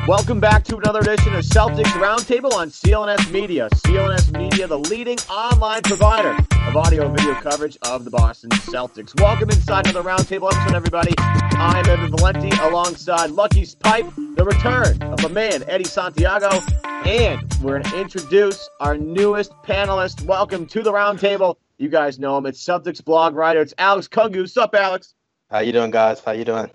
Welcome back to another edition of Celtics Roundtable on CLNS Media. CLNS Media, the leading online provider of audio and video coverage of the Boston Celtics. Welcome inside another Roundtable episode, everybody. I'm Evan Valenti alongside Lucky's Pipe, the return of the man, Eddie Santiago, and we're going to introduce our newest panelist. Welcome to the Roundtable. You guys know him. It's CelticsBlog writer. It's Alex Kungu. What's up, Alex? How you doing, guys? How you doing?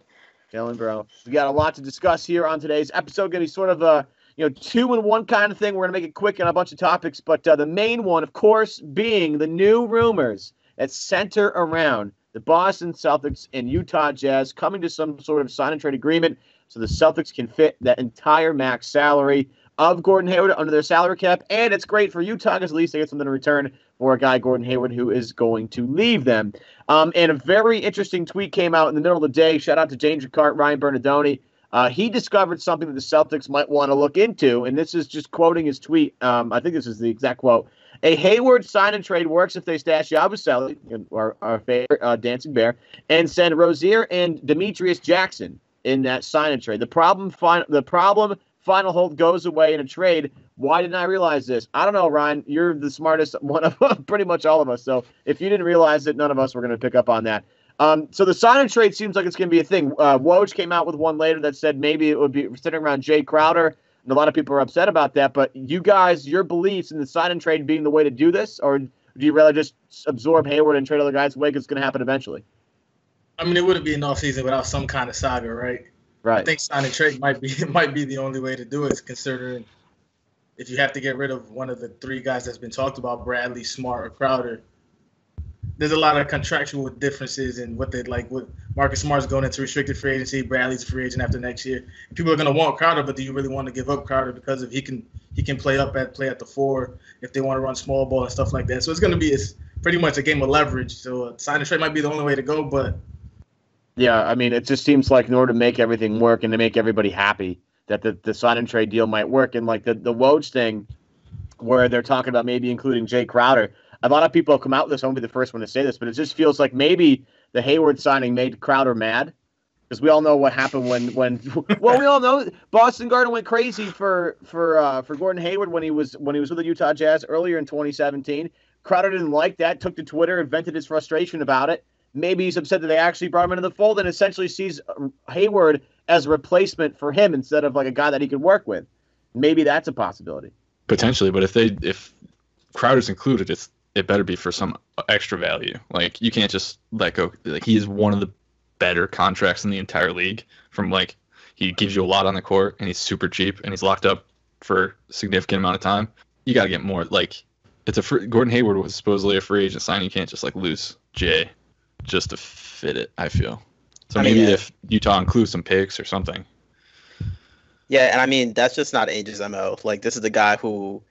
Chilling, bro. We got a lot to discuss here on today's episode. Going to be sort of a 2-in-1 kind of thing. We're going to make it quick on a bunch of topics, but the main one, of course, being the new rumors that center around the Boston Celtics and Utah Jazz coming to some sort of sign and trade agreement so the Celtics can fit that entire max salary of Gordon Hayward under their salary cap. And it's great for Utah because at least they get something in return for a guy, Gordon Hayward, who is going to leave them. And a very interesting tweet came out in the middle of the day. Shout out to James Ricart, Ryan Bernardoni. He discovered something that the Celtics might want to look into, and this is just quoting his tweet. I think this is the exact quote. A Hayward sign and trade works if they stash Yabusele, our favorite dancing bear, and send Rozier and Demetrius Jackson in that sign and trade. The problem final hold goes away in a trade. Why didn't I realize this? I don't know, Ryan. You're the smartest one of pretty much all of us. So if you didn't realize it, none of us were going to pick up on that. So the sign and trade seems like it's going to be a thing. Woj came out with one later that said maybe it would be centering around Jae Crowder, and a lot of people are upset about that. But you guys, your beliefs in the sign and trade being the way to do this, or do you rather just absorb Hayward and trade other guys away because it's going to happen eventually? I mean, it wouldn't be an offseason without some kind of saga, right? Right. I think sign and trade might be the only way to do it, considering if you have to get rid of one of the three guys that's been talked about, Bradley, Smart, or Crowder. There's a lot of contractual differences in what they like. With Marcus Smart's going into restricted free agency, Bradley's a free agent after next year. People are going to want Crowder, but do you really want to give up Crowder because if he can play at the 4 if they want to run small ball and stuff like that. So it's pretty much a game of leverage. So sign and trade might be the only way to go, but. Yeah, I mean, it just seems like in order to make everything work and to make everybody happy, that the sign and trade deal might work. And like the Woj thing, where they're talking about maybe including Jae Crowder, a lot of people have come out with this. I won't be the first one to say this, but it just feels like maybe the Hayward signing made Crowder mad, because we all know what happened when well, we all know Boston Garden went crazy for Gordon Hayward when he was with the Utah Jazz earlier in 2017. Crowder didn't like that, took to Twitter, vented his frustration about it. Maybe he's upset that they actually brought him into the fold and essentially sees Hayward as a replacement for him instead of like a guy that he could work with. Maybe that's a possibility. Potentially, but if Crowder's included, it better be for some extra value. Like, you can't just let go. Like, he is one of the better contracts in the entire league. From like, he gives you a lot on the court, and he's super cheap, and he's locked up for a significant amount of time. You got to get more. Like, Gordon Hayward was supposedly a free agent sign. You can't just like lose Jay just to fit it, I feel. So maybe if Utah includes some picks or something. Yeah, and I mean, that's just not Ainge's MO. Like, this is the guy who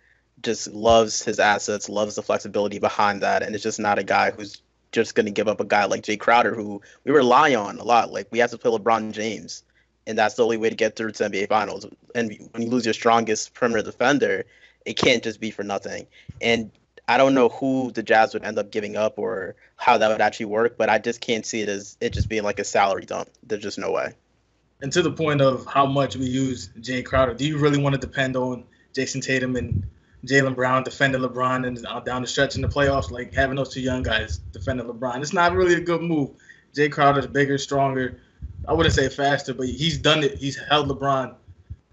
just loves his assets, loves the flexibility behind that, and it's just not a guy who's just going to give up a guy like Jae Crowder, who we rely on a lot. Like, we have to play LeBron James, and that's the only way to get through to NBA Finals. And when you lose your strongest perimeter defender, it can't just be for nothing. And I don't know who the Jazz would end up giving up or how that would actually work, but I just can't see it as it just being like a salary dump. There's just no way. And to the point of how much we use Jae Crowder, do you really want to depend on Jayson Tatum and Jaylen Brown defending LeBron and down the stretch in the playoffs, like having those two young guys defending LeBron? It's not really a good move. Jae Crowder's bigger, stronger. I wouldn't say faster, but he's done it. He's held LeBron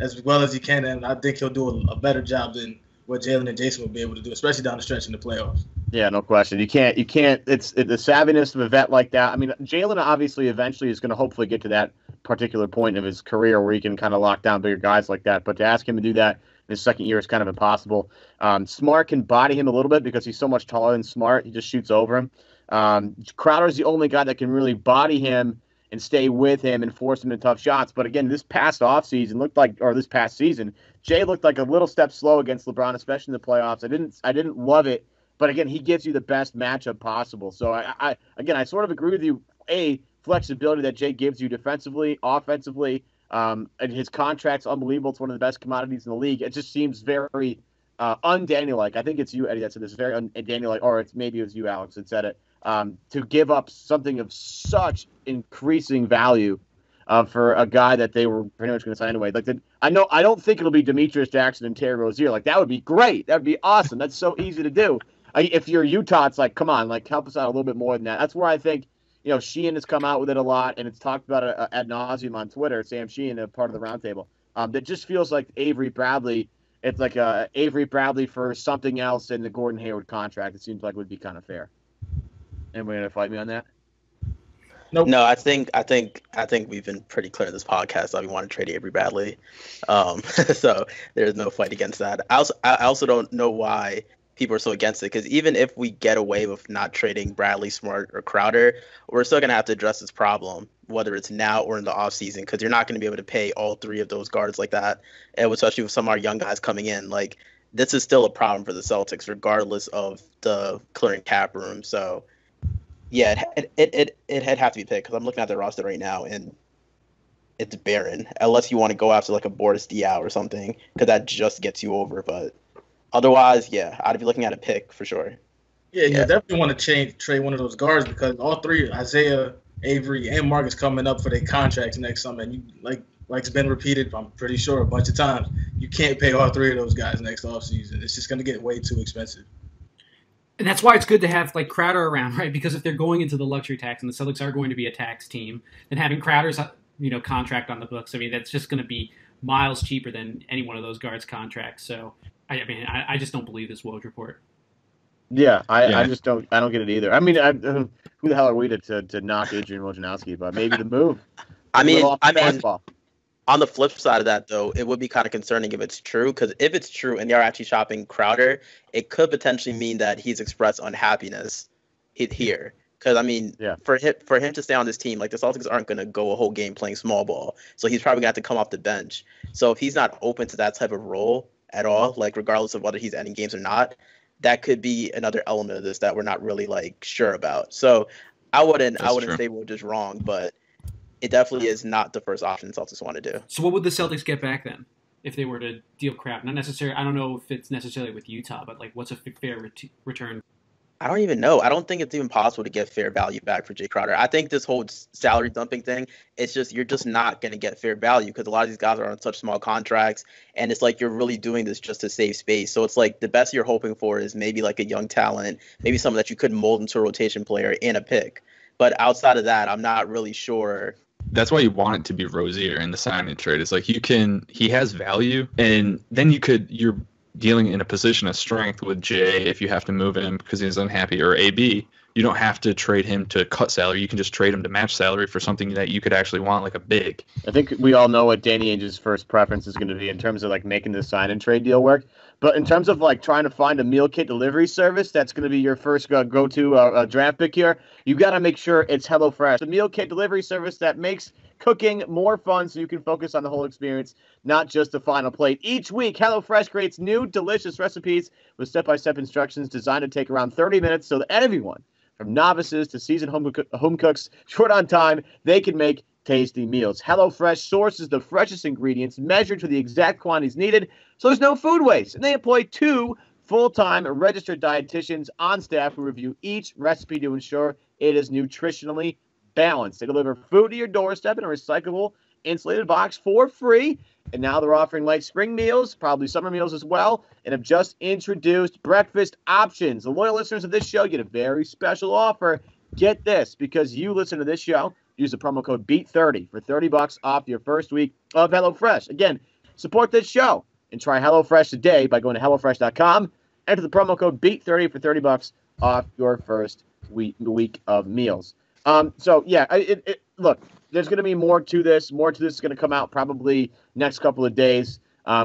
as well as he can, and I think he'll do a better job than what Jalen and Jayson will be able to do, especially down the stretch in the playoffs. Yeah, no question. You can't. It's the savviness of a vet like that. I mean, Jalen obviously eventually is going to hopefully get to that particular point of his career where he can kind of lock down bigger guys like that. But to ask him to do that in his second year is kind of impossible. Smart can body him a little bit because he's so much taller than Smart. He just shoots over him. Crowder is the only guy that can really body him and stay with him and force him to tough shots. But again, this past season, Jay looked like a little step slow against LeBron, especially in the playoffs. I didn't love it, but again, he gives you the best matchup possible. So I sort of agree with you. Flexibility that Jay gives you defensively, offensively, and his contract's unbelievable. It's one of the best commodities in the league. It just seems very un-Daniel-like. I think it's you, Eddie, that said this. Very un-Daniel-like, or maybe it was you, Alex, that said it. To give up something of such increasing value for a guy that they were pretty much going to sign anyway. Like, I don't think it'll be Demetrius Jackson and Terry Rozier. Like, that would be great. That would be awesome. That's so easy to do. If you're Utah, it's like, come on, like, help us out a little bit more than that. That's where I think, Sheehan has come out with it a lot, and it's talked about it ad nauseum on Twitter. Sam Sheehan, a part of the roundtable. That just feels like Avery Bradley. It's like Avery Bradley for something else in the Gordon Hayward contract. It seems like would be kind of fair. Anybody going to fight me on that? Nope. No, I think we've been pretty clear in this podcast that we want to trade Avery Bradley. So there's no fight against that. I also don't know why people are so against it, because even if we get away with not trading Bradley, Smart, or Crowder, we're still going to have to address this problem, whether it's now or in the offseason, because you're not going to be able to pay all three of those guards like that, and especially with some of our young guys coming in. Like, this is still a problem for the Celtics, regardless of the clearing cap room. So, yeah, it'd have to be picked, because I'm looking at the roster right now, and it's barren, unless you want to go after, like, a Boris Diaw or something, because that just gets you over, but otherwise, yeah, I'd be looking at a pick for sure. Yeah, you definitely want to trade one of those guards, because all three, Isaiah, Avery, and Marcus, coming up for their contracts next summer. And you, like it's been repeated, I'm pretty sure, a bunch of times, you can't pay all three of those guys next offseason. It's just going to get way too expensive. And that's why it's good to have like Crowder around, right? Because if they're going into the luxury tax, and the Celtics are going to be a tax team, then having Crowder's contract on the books, I mean, that's just going to be miles cheaper than any one of those guards' contracts. So, I just don't believe this Woj report. Yeah, I just don't. I don't get it either. I mean, who the hell are we to knock Adrian Wojnarowski? But maybe the move. I mean, on the flip side of that, though, it would be kind of concerning if it's true, because if it's true and they are actually shopping Crowder, it could potentially mean that he's expressed unhappiness here. Because, I mean, for him to stay on this team, like, the Celtics aren't going to go a whole game playing small ball. So he's probably going to have to come off the bench. So if he's not open to that type of role at all, like, regardless of whether he's ending games or not, that could be another element of this that we're not really, like, sure about. So I wouldn't say we're just wrong, but it definitely is not the first option the Celtics want to do. So what would the Celtics get back then if they were to deal Crowder? Not necessarily. I don't know if it's necessarily with Utah, but like, what's a fair return? I don't even know. I don't think it's even possible to get fair value back for Jae Crowder. I think this whole salary dumping thing, it's just, you're just not going to get fair value, because a lot of these guys are on such small contracts, and it's like you're really doing this just to save space. So it's like the best you're hoping for is maybe like a young talent, maybe someone that you could mold into a rotation player in a pick. But outside of that, I'm not really sure. That's why you want it to be Rozier in the sign-in trade. It's like he has value, and then you're dealing in a position of strength with Jay if you have to move him because he's unhappy, or AB. You don't have to trade him to cut salary. You can just trade him to match salary for something that you could actually want, like a big. I think we all know what Danny Ainge's first preference is going to be in terms of like making the sign and trade deal work. But in terms of like trying to find a meal kit delivery service that's going to be your first go-to draft pick here, you got to make sure it's HelloFresh, the meal kit delivery service that makes cooking more fun so you can focus on the whole experience, not just the final plate. Each week, HelloFresh creates new delicious recipes with step-by-step instructions designed to take around 30 minutes so that everyone, from novices to seasoned home cooks, short on time, they can make tasty meals. HelloFresh sources the freshest ingredients measured to the exact quantities needed, so there's no food waste. And they employ 2 full-time registered dietitians on staff who review each recipe to ensure it is nutritionally balanced. They deliver food to your doorstep in a recyclable, insulated box for free. And now they're offering like spring meals, probably summer meals as well, and have just introduced breakfast options. The loyal listeners of this show get a very special offer. Get this, because you listen to this show, use the promo code BEAT30 for $30 off your first week of HelloFresh. Again, support this show and try HelloFresh today by going to HelloFresh.com. Enter the promo code BEAT30 for $30 off your first week of meals. Look, there's going to be more to this. More to this is going to come out probably next couple of days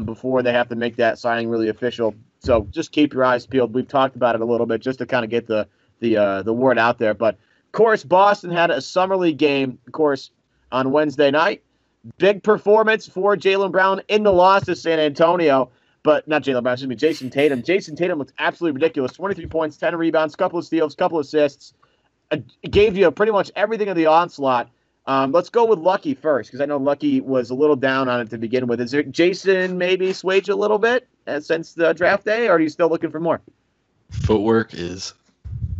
before they have to make that signing really official. So just keep your eyes peeled. We've talked about it a little bit just to kind of get the word out there. But, of course, Boston had a summer league game, of course, on Wednesday night. Big performance for Jaylen Brown in the loss to San Antonio. But not Jaylen Brown, excuse me, Jayson Tatum. Jayson Tatum looked absolutely ridiculous. 23 points, 10 rebounds, couple of steals, couple of assists. Gave you pretty much everything of the onslaught. Let's go with Lucky first, because I know Lucky was a little down on it to begin with. Is there Jason maybe swayed you a little bit since the draft day, or are you still looking for more? Footwork is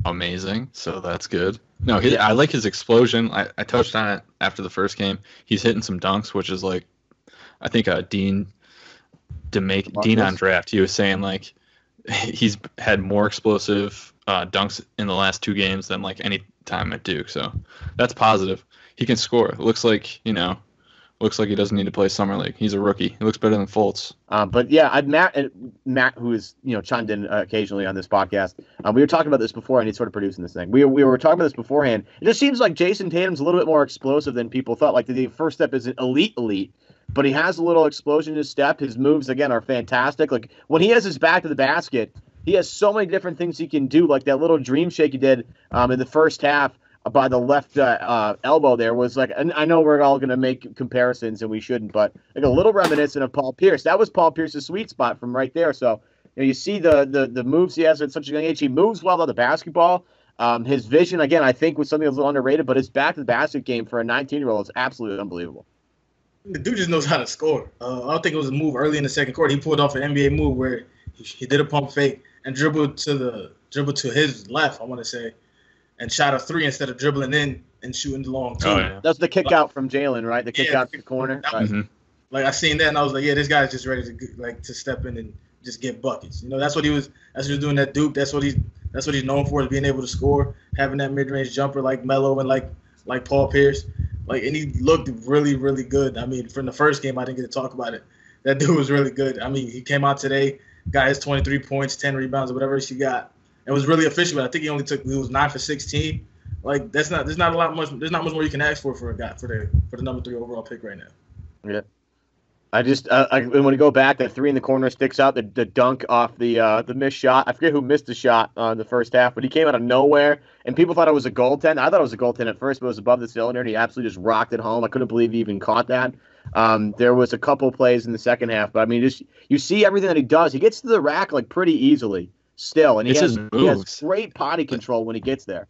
amazing, so that's good. No, I like his explosion. I touched on it after the first game. He's hitting some dunks, which is like, I think Dean on Draft, he was saying like he's had more explosive dunks in the last 2 games than like any time at Duke. So that's positive. He can score. It looks like he doesn't need to play summer league. He's a rookie. He looks better than Fultz. But yeah, Matt, who is chimed in occasionally on this podcast, we were talking about this before, and he's sort of producing this thing. We were talking about this beforehand. It just seems like Jayson Tatum's a little bit more explosive than people thought. Like the first step isn't elite, but he has a little explosion in his step. His moves again are fantastic. Like when he has his back to the basket, he has so many different things he can do. Like that little dream shake he did in the first half by the left elbow there was like, and I know we're all going to make comparisons and we shouldn't, but like a little reminiscent of Paul Pierce. That was Paul Pierce's sweet spot from right there. So you see the moves he has at such a young age. He moves well on the basketball. His vision, again, I think was something that was a little underrated, but his back to the basket game for a 19-year-old is absolutely unbelievable. The dude just knows how to score. I don't think it was a move early in the second quarter. He pulled off an NBA move where he did a pump fake and dribbled to his left, I want to say, and shot a 3 instead of dribbling in and shooting the long two. Oh, yeah. That's the kick out from Jalen, right? The kick out to the corner. Like I seen that and I was like, yeah, this guy's just ready to step in and just get buckets. That's what he was doing at Duke. That's what he's known for, is being able to score, having that mid-range jumper like Melo and like Paul Pierce. And he looked really, really good. I mean, from the first game, I didn't get to talk about it. That dude was really good. I mean, he came out today, got his 23 points, 10 rebounds, or whatever she got. It was really efficient, but I think he was 9 for 16. Like there's not much more you can ask for a guy for the number 3 overall pick right now. Yeah. I just when we go back, that 3 in the corner sticks out. The dunk off the missed shot. I forget who missed the shot in the first half, but he came out of nowhere, and people thought it was a goaltend. I thought it was a goaltend at first, but it was above the cylinder, and he absolutely just rocked it home. I couldn't believe he even caught that. There was a couple plays in the second half, but I mean, just you see everything that he does. He gets to the rack like pretty easily still, and he has great body control when he gets there.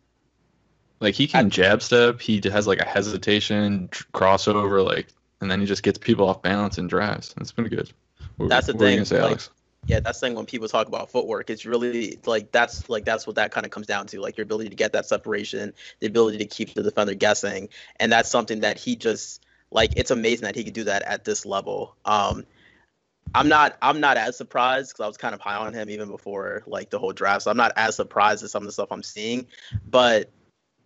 Like he can jab step. He has like a hesitation crossover, and then he just gets people off balance and drives. That's pretty good. That's the thing. What were you gonna say, Alex? Yeah, that's the thing when people talk about footwork. It's really that's what that kind of comes down to. Like your ability to get that separation, the ability to keep the defender guessing, and that's something that he just it's amazing that he could do that at this level. I'm not as surprised because I was kind of high on him even before the whole draft. So I'm not as surprised at some of the stuff I'm seeing, but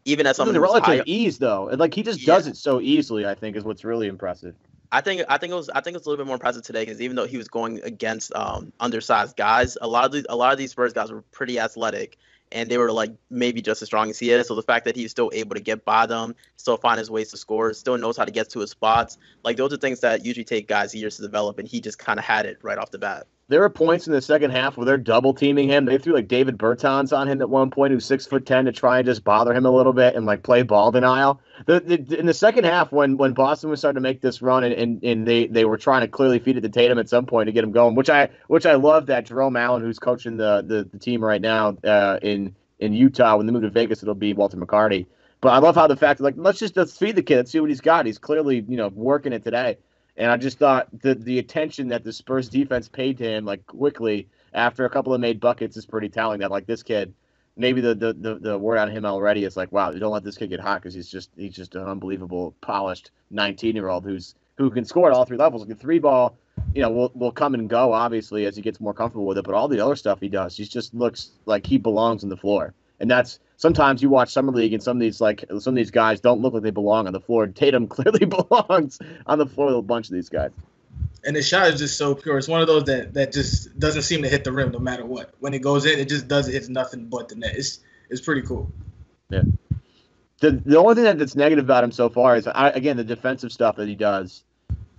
even at some of the relative ease though, and he just does it so easily, I think is what's really impressive. I think it was a little bit more impressive today because even though he was going against undersized guys, a lot of these Spurs guys were pretty athletic and they were maybe just as strong as he is. So the fact that he's still able to get by them, still find his ways to score, still knows how to get to his spots, those are things that usually take guys years to develop, and he just kind of had it right off the bat. There were points in the second half where they're double teaming him. They threw David Bertans on him at one point, who's 6'10", to try and just bother him a little bit and play ball denial. In the second half, when Boston was starting to make this run and they were trying to clearly feed it to Tatum at some point to get him going, which I love that Jerome Allen, who's coaching the team right now in Utah. When they move to Vegas, it'll be Walter McCarty. But I love how the fact let's feed the kid, let's see what he's got. He's clearly working it today. And I just thought the attention that the Spurs defense paid to him quickly after a couple of made buckets is pretty telling. That this kid, maybe the word on him already is wow, don't let this kid get hot because he's just an unbelievable polished 19-year-old who can score at all 3 levels. The 3 ball, will come and go obviously as he gets more comfortable with it, but all the other stuff he does, he just looks like he belongs on the floor. And that's sometimes you watch summer league and some of these guys don't look like they belong on the floor. Tatum clearly belongs on the floor with a bunch of these guys. And the shot is just so pure. It's one of those that just doesn't seem to hit the rim no matter what. When it goes in, it just doesn't hit nothing but the net. It's pretty cool. Yeah. The only thing that's negative about him so far is again the defensive stuff that he does.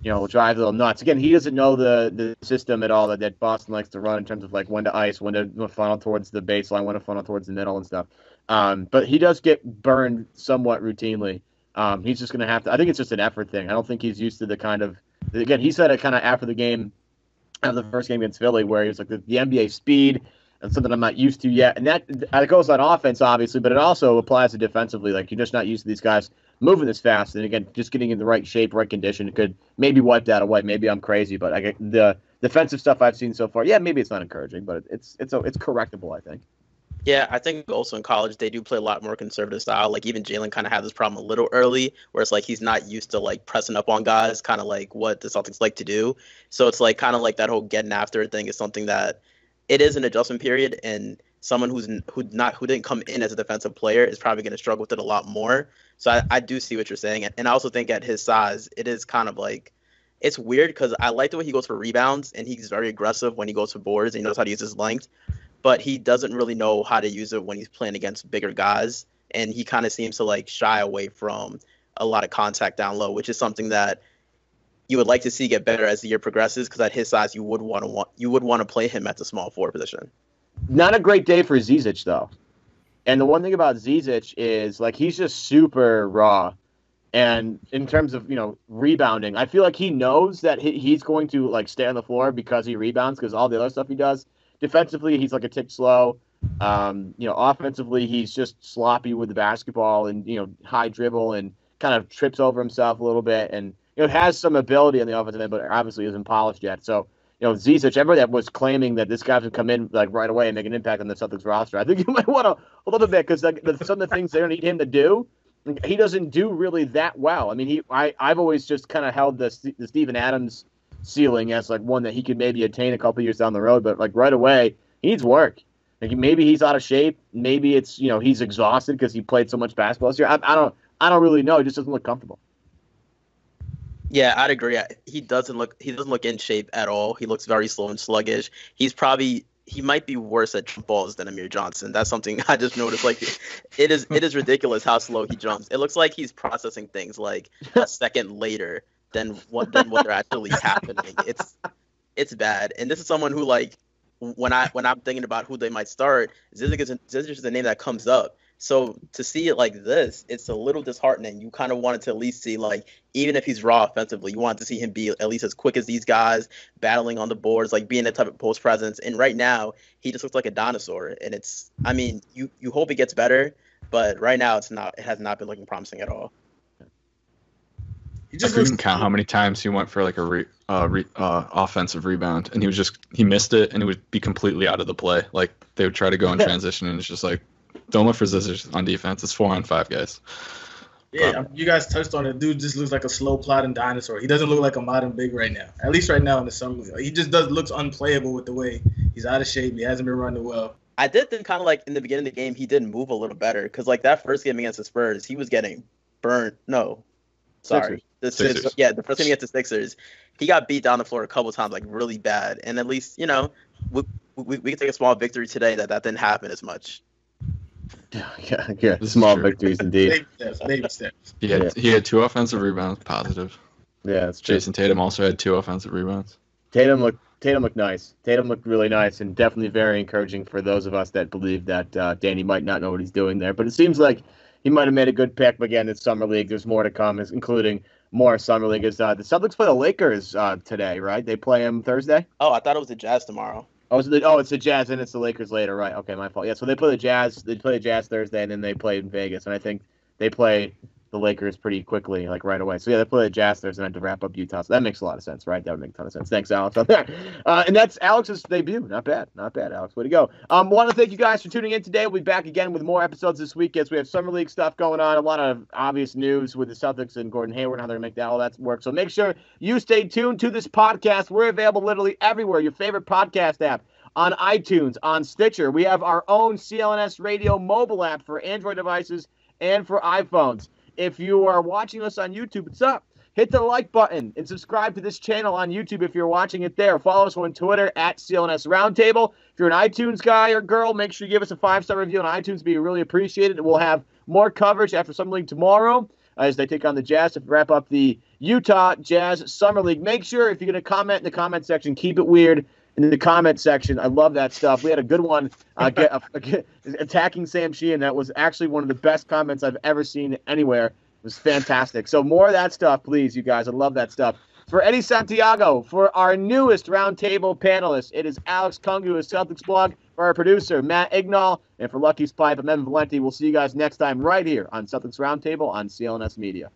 Will drive a little nuts. Again, he doesn't know the system at all that Boston likes to run in terms of when to ice, when to funnel towards the baseline, when to funnel towards the middle and stuff. But he does get burned somewhat routinely. He's just going to have to. I think it's just an effort thing. I don't think he's used to the kind of. Again, he said it kind of after the game, after the first game against Philly, where he was the NBA speed and something I'm not used to yet. And that goes on offense, obviously, but it also applies to defensively. You're just not used to these guys moving this fast, and again, just getting in the right shape, right condition, it could maybe wipe that away. Maybe I'm crazy, but the defensive stuff I've seen so far, maybe it's not encouraging, but it's correctable, I think. Yeah, I think also in college they do play a lot more conservative style. Like even Jalen kind of had this problem a little early, where it's like he's not used to like pressing up on guys, kind of like what the Celtics like to do. So it's like kind of like that whole getting after thing is something that it is an adjustment period, and someone who didn't come in as a defensive player is probably going to struggle with it a lot more. So I do see what you're saying, and I also think at his size, it is kind of like it's weird because I like the way he goes for rebounds, and he's very aggressive when he goes for boards, and he knows how to use his length. But he doesn't really know how to use it when he's playing against bigger guys. And he kind of seems to like shy away from a lot of contact down low, which is something that you would like to see get better as the year progresses. Because at his size, you would want to play him at the small forward position. Not a great day for Zizic though. And the one thing about Zizic is like he's just super raw. And in terms of rebounding, I feel like he knows that he's going to like stay on the floor because he rebounds because all the other stuff he does. Defensively, he's like a tick slow. Offensively, he's just sloppy with the basketball and high dribble and kind of trips over himself a little bit and has some ability on the offensive end, but obviously isn't polished yet. So Zizic, everybody that was claiming that this guy would come in like right away and make an impact on the Celtics roster, I think you might want to a little bit because some of the things they don't need him to do, he doesn't do really that well. I mean, I've always just kind of held the Steven Adams ceiling as like one that he could maybe attain a couple years down the road, but like right away he needs work. Like maybe he's out of shape, maybe it's he's exhausted because he played so much basketball this year. I don't really know. He just doesn't look comfortable. Yeah, I'd agree. He doesn't look in shape at all. He looks very slow and sluggish. He might be worse at jump balls than Amir Johnson. That's something I just noticed. Like it is ridiculous how slow he jumps. It looks like he's processing things like a second later than what they're actually happening. It's bad. And this is someone who like when I'm thinking about who they might start, Zizic is the name that comes up. So to see it like this, it's a little disheartening. You kind of wanted to at least see like even if he's raw offensively, you wanted to see him be at least as quick as these guys, battling on the boards, like being that type of post presence. And right now he just looks like a dinosaur. And you hope it gets better, but right now it has not been looking promising at all. I couldn't count how many times he went for like a offensive rebound, and he missed it, and it would be completely out of the play. Like they would try to go in transition, and it's just like, don't look for Zizic on defense. It's 4-on-5 guys. Yeah, you guys touched on it. Dude just looks like a slow plodding dinosaur. He doesn't look like a modern big right now. At least right now in the summer league. He just looks unplayable with the way he's out of shape. He hasn't been running well. I did think kind of like in the beginning of the game he did move a little better because like that first game against the Spurs, he was getting burnt. No, sorry. Sixers. Yeah, the first game against the Sixers, he got beat down the floor a couple times, like really bad. And at least, we can take a small victory today that didn't happen as much. Yeah. Small victories indeed. Baby steps. He had 2 offensive rebounds, positive. Yeah, that's true. Jayson Tatum also had 2 offensive rebounds. Tatum looked nice. Tatum looked really nice and definitely very encouraging for those of us that believe that Danny might not know what he's doing there. But it seems like he might have made a good pick. But again, it's Summer League. There's more to come, including more Summer League. The Celtics play the Lakers today, right? They play them Thursday? Oh, I thought it was the Jazz tomorrow. It's the Jazz and it's the Lakers later, right? Okay, my fault. Yeah, so they play the Jazz. They play the Jazz Thursday, and then they play in Vegas. And I think they play the Lakers pretty quickly, like right away. So yeah, they play the Jazz Thursday and to wrap up Utah. So that makes a lot of sense, right? That would make a ton of sense. Thanks, Alex. And that's Alex's debut. Not bad, Alex. Way to go. Want to thank you guys for tuning in today. We'll be back again with more episodes this week as we have Summer League stuff going on. A lot of obvious news with the Celtics and Gordon Hayward, how they're going to make all that work. So make sure you stay tuned to this podcast. We're available literally everywhere. Your favorite podcast app. On iTunes, on Stitcher. We have our own CLNS radio mobile app for Android devices and for iPhones. If you are watching us on YouTube, what's up? Hit the like button and subscribe to this channel on YouTube if you're watching it there. Follow us on Twitter at CLNS Roundtable. If you're an iTunes guy or girl, make sure you give us a 5-star review on iTunes. It'd be really appreciated. We'll have more coverage after Summer League tomorrow as they take on the Jazz to wrap up the Utah Jazz Summer League. Make sure if you're going to comment in the comment section, keep it weird. In the comment section, I love that stuff. We had a good one attacking Sam Sheehan. That was actually one of the best comments I've ever seen anywhere. It was fantastic. So more of that stuff, please, you guys. I love that stuff. For Eddie Santiago, for our newest roundtable panelist, it is Alex Kungu of CelticsBlog. For our producer, Matt Ignall, and for Lucky's Pipe, I'm Evan Valenti. We'll see you guys next time right here on Celtics Roundtable on CLNS Media.